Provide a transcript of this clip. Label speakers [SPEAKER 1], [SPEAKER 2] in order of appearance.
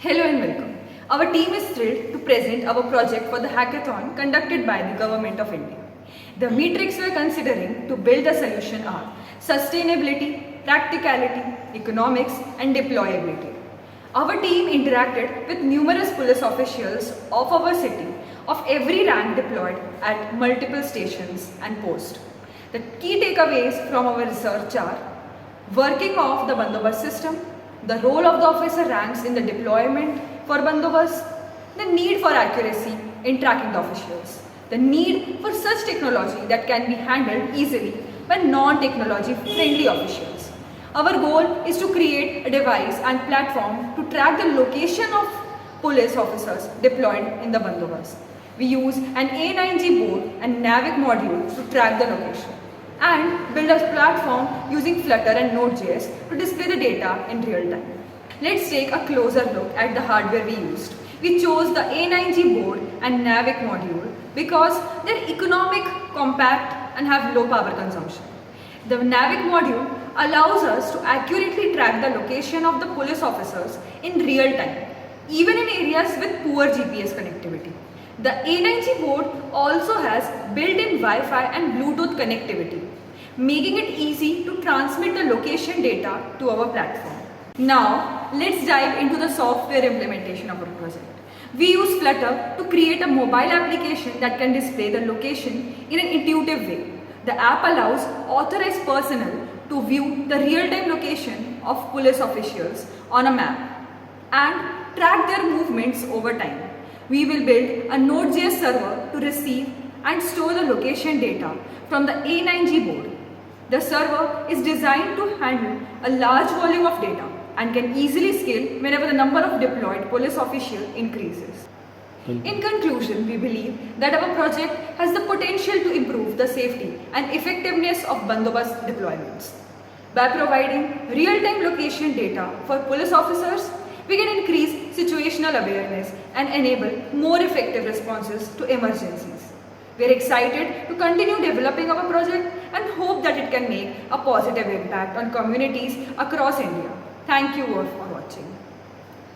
[SPEAKER 1] Hello and welcome. Our team is thrilled to present our project for the hackathon conducted by the Government of India. The metrics we are considering to build the solution are sustainability, practicality, economics and deployability. Our team interacted with numerous police officials of our city of every rank deployed at multiple stations and posts. The key takeaways from our research are working of the Bandobast system, the role of the officer ranks in the deployment for Bandobast, the need for accuracy in tracking the officials, the need for such technology that can be handled easily by non-technology friendly officials. Our goal is to create a device and platform to track the location of police officers deployed in the Bandobast. We use an A9G board and NAVIC module to track the location and build a platform using Flutter and Node.js to display the data in real time. Let's take a closer look at the hardware we used. We chose the A9G board and NAVIC module because they're economic, compact and have low power consumption. The NAVIC module allows us to accurately track the location of the police officers in real time, even in areas with poor GPS connectivity. The A9G board also has built-in Wi-Fi and Bluetooth connectivity, making it easy to transmit the location data to our platform. Now, let's dive into the software implementation of our project. We use Flutter to create a mobile application that can display the location in an intuitive way. The app allows authorized personnel to view the real-time location of police officials on a map and track their movements over time. We will build a Node.js server to receive and store the location data from the A9G board. The server is designed to handle a large volume of data and can easily scale whenever the number of deployed police officials increases. In conclusion, we believe that our project has the potential to improve the safety and effectiveness of Bandobast deployments. By providing real-time location data for police officers, we can increase situational awareness and enable more effective responses to emergencies. We are excited to continue developing our project and hope that it can make a positive impact on communities across India. Thank you all for watching.